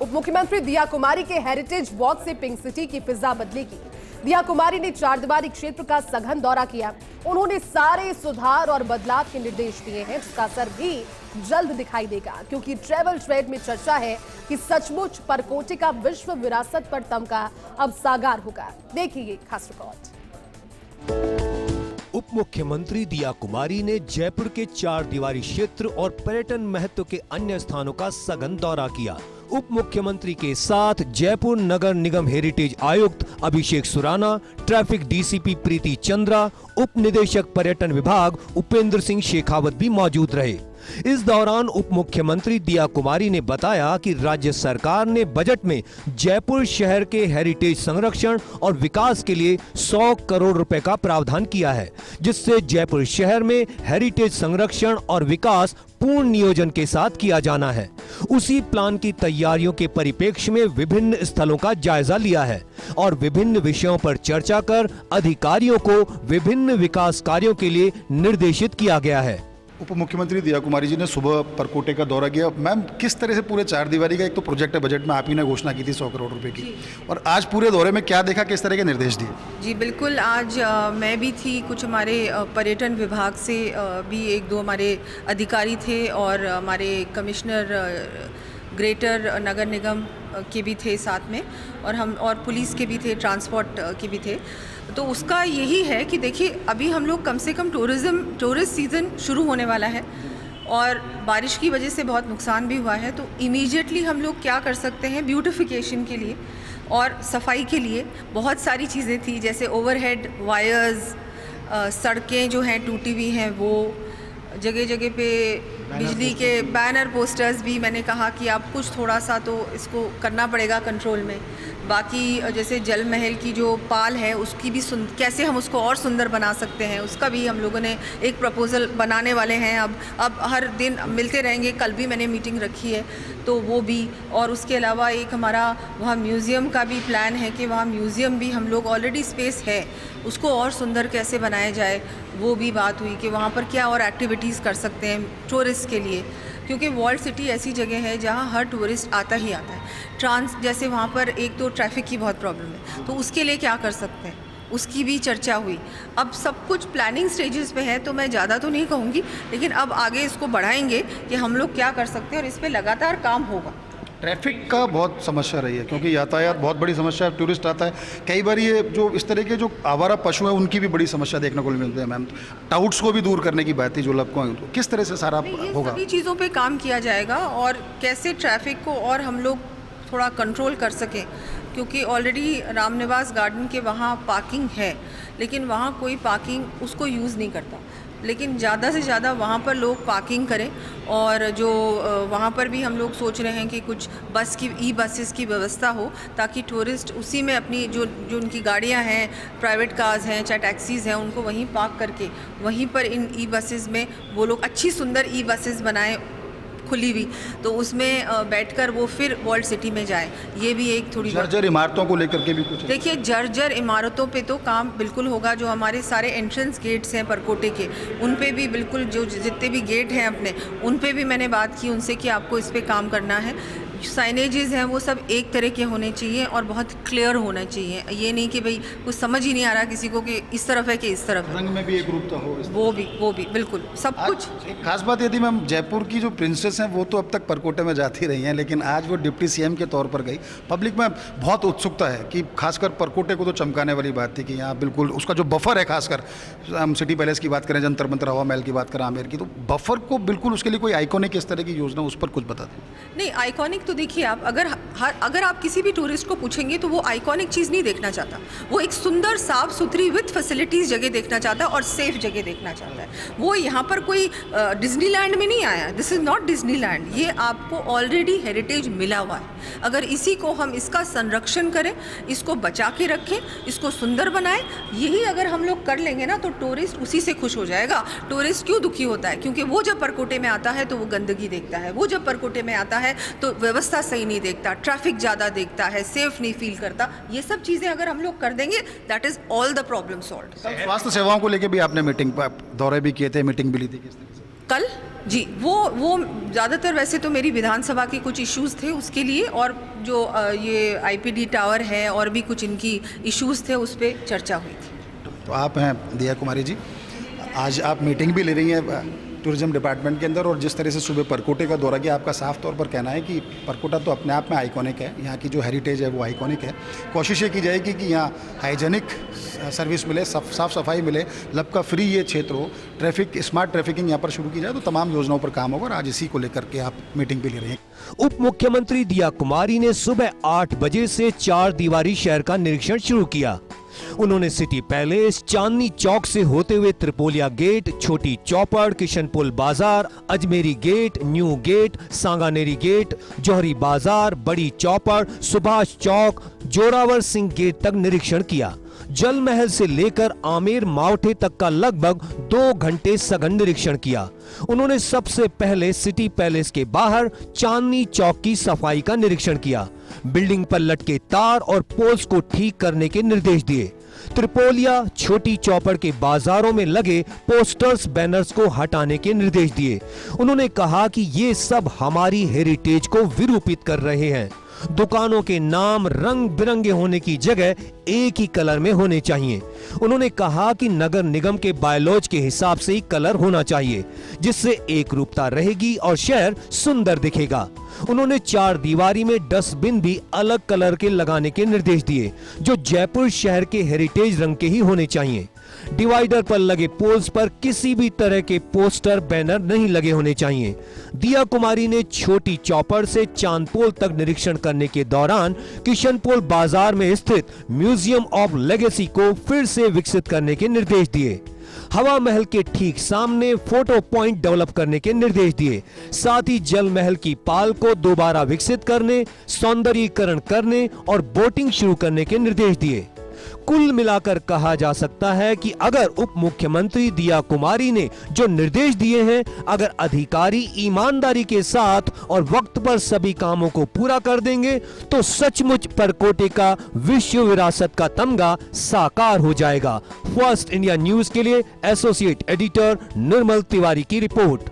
उप मुख्यमंत्री दिया कुमारी के हेरिटेज वॉक से पिंक सिटी की फिजा बदलेगी। दिया कुमारी ने चारदीवारी क्षेत्र का सघन दौरा किया। उन्होंने सारे सुधार और बदलाव के निर्देश दिए हैं, जिसका असर भी जल्द दिखाई देगा, क्योंकि ट्रेवल ट्रेड में चर्चा है कि सचमुच परकोटे का विश्व विरासत पर तमगा अब साकार होगा। देखिए खास रिपोर्ट। उप मुख्यमंत्री दिया कुमारी ने जयपुर के चारदीवारी क्षेत्र और पर्यटन महत्व के अन्य स्थानों का सघन दौरा किया। उप मुख्यमंत्री के साथ जयपुर नगर निगम हेरिटेज आयुक्त अभिषेक सुराना, ट्रैफिक डीसीपी प्रीति चंद्रा, उप निदेशक पर्यटन विभाग उपेंद्र सिंह शेखावत भी मौजूद रहे। इस दौरान उप मुख्यमंत्री दिया कुमारी ने बताया कि राज्य सरकार ने बजट में जयपुर शहर के हेरिटेज संरक्षण और विकास के लिए 100 करोड़ रुपए का प्रावधान किया है, जिससे जयपुर शहर में हेरिटेज संरक्षण और विकास पूर्ण नियोजन के साथ किया जाना है। उसी प्लान की तैयारियों के परिप्रेक्ष्य में विभिन्न स्थलों का जायजा लिया है और विभिन्न विषयों पर चर्चा कर अधिकारियों को विभिन्न विकास कार्यों के लिए निर्देशित किया गया है। उप मुख्यमंत्री दिया कुमारी जी ने सुबह परकोटे का दौरा किया। मैम, किस तरह से पूरे चारदीवारी का एक तो प्रोजेक्ट है, बजट में आप ही ने घोषणा की थी 100 करोड़ रुपए की, और आज पूरे दौरे में क्या देखा, किस तरह के निर्देश दिए? जी बिल्कुल, आज मैं भी थी, कुछ हमारे पर्यटन विभाग से भी एक दो हमारे अधिकारी थे और हमारे कमिश्नर ग्रेटर नगर निगम के भी थे साथ में, और हम और पुलिस के भी थे, ट्रांसपोर्ट के भी थे। तो उसका यही है कि देखिए अभी हम लोग कम से कम टूरिस्ट सीज़न शुरू होने वाला है और बारिश की वजह से बहुत नुकसान भी हुआ है। तो इमीडिएटली हम लोग क्या कर सकते हैं, ब्यूटिफिकेशन के लिए और सफाई के लिए बहुत सारी चीज़ें थी, जैसे ओवरहेड वायर्स, सड़कें जो हैं टूटी हुई हैं, वो जगह जगह पे बिजली के बैनर पोस्टर्स भी मैंने कहा कि आप कुछ थोड़ा सा तो इसको करना पड़ेगा कंट्रोल में। बाकी जैसे जल महल की जो पाल है उसकी भी कैसे हम उसको और सुंदर बना सकते हैं, उसका भी हम लोगों ने एक प्रपोज़ल बनाने वाले हैं। अब हर दिन मिलते रहेंगे, कल भी मैंने मीटिंग रखी है तो वो भी, और उसके अलावा एक हमारा वहाँ म्यूज़ियम का भी प्लान है कि वहाँ म्यूज़ियम भी हम लोग ऑलरेडी स्पेस है, उसको और सुंदर कैसे बनाया जाए, वो भी बात हुई कि वहाँ पर क्या और एक्टिविटीज़ कर सकते हैं टूरिस्ट के लिए, क्योंकि वॉल्ड सिटी ऐसी जगह है जहाँ हर टूरिस्ट आता ही आता है। जैसे वहाँ पर एक तो ट्रैफिक की बहुत प्रॉब्लम है, तो उसके लिए क्या कर सकते हैं, उसकी भी चर्चा हुई। अब सब कुछ प्लानिंग स्टेजेस पे है, तो मैं ज़्यादा तो नहीं कहूँगी, लेकिन अब आगे इसको बढ़ाएंगे कि हम लोग क्या कर सकते हैं और इस पर लगातार काम होगा। ट्रैफिक का बहुत समस्या रही है, क्योंकि यातायात बहुत बड़ी समस्या है, टूरिस्ट आता है, कई बार ये जो इस तरह के जो आवारा पशु है उनकी भी बड़ी समस्या देखने को मिलती है। मैम, टाउट्स को भी दूर करने की बात थी, जो लपको हैं, तो किस तरह से सारा होगा? सभी चीज़ों पे काम किया जाएगा और कैसे ट्रैफिक को और हम लोग थोड़ा कंट्रोल कर सकें, क्योंकि ऑलरेडी रामनिवास गार्डन के वहाँ पार्किंग है, लेकिन वहाँ कोई पार्किंग उसको यूज़ नहीं करता, लेकिन ज़्यादा से ज़्यादा वहाँ पर लोग पार्किंग करें। और जो वहाँ पर भी हम लोग सोच रहे हैं कि कुछ ई बसेस की व्यवस्था हो, ताकि टूरिस्ट उसी में अपनी जो उनकी गाड़ियाँ हैं, प्राइवेट कार्स हैं, चाहे टैक्सीज़ हैं, उनको वहीं पार्क करके वहीं पर इन ई बसेस में वो लोग अच्छी सुंदर ई बसेस बनाएं खुली हुई, तो उसमें बैठकर वो फिर वर्ल्ड सिटी में जाए। ये भी एक थोड़ी जर्जर इमारतों को लेकर के भी कुछ देखिए, जर्जर इमारतों पे तो काम बिल्कुल होगा। जो हमारे सारे एंट्रेंस गेट्स हैं परकोटे के, उन पे भी बिल्कुल, जो जितने भी गेट हैं अपने, उन पे भी मैंने बात की उनसे कि आपको इस पे काम करना है। साइनेजेस हैं वो सब एक तरह के होने चाहिए और बहुत क्लियर होना चाहिए। ये नहीं कि भाई कुछ समझ ही नहीं आ रहा किसी को कि इस तरफ है कि इस तरफ है। रंग में भी एक रूपता हो, वो भी बिल्कुल सब कुछ। एक खास बात यदि मैम, जयपुर की जो प्रिंसेस हैं वो तो अब तक परकोटे में जाती रही हैं, लेकिन आज वो डिप्टी सीएम के तौर पर गई। पब्लिक में बहुत उत्सुकता है कि खासकर परकोटे को तो चमकाने वाली बात थी कि यहाँ बिल्कुल उसका जो बफर है, खासकर हम सिटी पैलेस की बात करें, जंतर मंतर, हवा महल की बात करें, आमेर की, तो बफर को बिल्कुल उसके लिए कोई आइकॉनिक इस तरह की योजना, उस पर कुछ बता दें। नहीं, आइकॉनिक तो देखिए आप अगर आप किसी भी टूरिस्ट को पूछेंगे तो वो आइकॉनिक चीज़ नहीं देखना चाहता, वो एक सुंदर साफ सुथरी विद फैसिलिटीज़ जगह देखना चाहता है और सेफ जगह देखना चाहता है। वो यहाँ पर कोई डिज्नीलैंड में नहीं आया, दिस इज़ नॉट डिज्नीलैंड, ये आपको ऑलरेडी हेरिटेज मिला हुआ है। अगर इसी को हम इसका संरक्षण करें, इसको बचा के रखें, इसको सुंदर बनाएं, यही अगर हम लोग कर लेंगे ना, तो टूरिस्ट उसी से खुश हो जाएगा। टूरिस्ट क्यों दुखी होता है? क्योंकि वो जब परकोटे में आता है तो वो गंदगी देखता है, वो जब परकोटे में आता है तो व्यवस्था सही नहीं देखता, ट्रैफिक ज़्यादा देखता है, सेफ नहीं फील करता। ये सब चीज़ें अगर हम लोग कर देंगे, that is all the problem solved. स्वास्थ्य सेवाओं को लेकर भी आपने मीटिंग दौरे भी किए थे, मीटिंग भी ली थी, किस तरह से? कल जी वो ज़्यादातर वैसे तो मेरी विधानसभा के कुछ इश्यूज़ थे उसके लिए, और जो ये आईपीडी टावर है और भी कुछ इनकी इश्यूज़ थे उस पर चर्चा हुई थी। तो आप हैं दिया कुमारी जी, आज आप मीटिंग भी ले रही हैं टूरिज्म डिपार्टमेंट के अंदर, और जिस तरह से सुबह परकोटे का दौरा किया, आपका साफ तौर पर कहना है कि परकोटा तो अपने आप में आइकॉनिक है, यहाँ की जो हेरिटेज है वो आइकॉनिक है। कोशिश ये की जाएगी कि यहाँ हाइजेनिक सर्विस मिले, साफ सफाई मिले, लपका फ्री ये क्षेत्र हो, स्मार्ट ट्रैफिकिंग यहाँ पर शुरू की जाए, तो तमाम योजनाओं पर काम होगा, और आज इसी को लेकर के आप मीटिंग भी ले रहे हैं। उप मुख्यमंत्री दिया कुमारी ने सुबह 8 बजे से 4 दीवारी शहर का निरीक्षण शुरू किया। उन्होंने सिटी पैलेस, चांदनी चौक से होते हुए त्रिपोलिया गेट, छोटी Chaupar, Kishanpol Bazaar, Ajmeri gate, new gate, Sanganeri gate, Johari Bazaar, Badi Chaupar, Subhash Chowk, Zorawar Singh gate तक निरीक्षण किया। जल महल से लेकर आमेर मावठे तक का लगभग 2 घंटे सघन निरीक्षण किया। उन्होंने सबसे पहले सिटी पैलेस के बाहर चांदनी चौक की सफाई का निरीक्षण किया। बिल्डिंग पर लटके तार और पोल्स को ठीक करने के निर्देश दिए। त्रिपोलिया, छोटी चौपड़ के बाजारों में लगे पोस्टर्स, बैनर्स को हटाने के निर्देश दिए। उन्होंने कहा कि ये सब हमारी हेरिटेज को विरूपित कर रहे हैं। दुकानों के नाम रंग बिरंगे होने की जगह एक ही कलर में होने चाहिए। उन्होंने कहा कि नगर निगम के बायलॉज के हिसाब से ही कलर होना चाहिए, जिससे एक रूपता रहेगी और शहर सुंदर दिखेगा। उन्होंने 4 दीवारी में डस्टबिन भी अलग कलर के लगाने के निर्देश दिए, जो जयपुर शहर के हेरिटेज रंग के ही होने चाहिए। डिवाइडर पर लगे पोल्स पर किसी भी तरह के पोस्टर, बैनर नहीं लगे होने चाहिए। दिया कुमारी ने छोटी चौपड़ से चांदपोल तक निरीक्षण करने के दौरान किशनपोल बाजार में स्थित म्यूजियम ऑफ लेगेसी को फिर से विकसित करने के निर्देश दिए। हवा महल के ठीक सामने फोटो पॉइंट डेवलप करने के निर्देश दिए। साथ ही जल महल की पाल को दोबारा विकसित करने, सौंदर्यीकरण करने और बोटिंग शुरू करने के निर्देश दिए। कुल मिलाकर कहा जा सकता है कि अगर उप मुख्यमंत्री दिया कुमारी ने जो निर्देश दिए हैं, अगर अधिकारी ईमानदारी के साथ और वक्त पर सभी कामों को पूरा कर देंगे, तो सचमुच परकोटे का विश्व विरासत का तमगा साकार हो जाएगा। फर्स्ट इंडिया न्यूज के लिए एसोसिएट एडिटर निर्मल तिवारी की रिपोर्ट।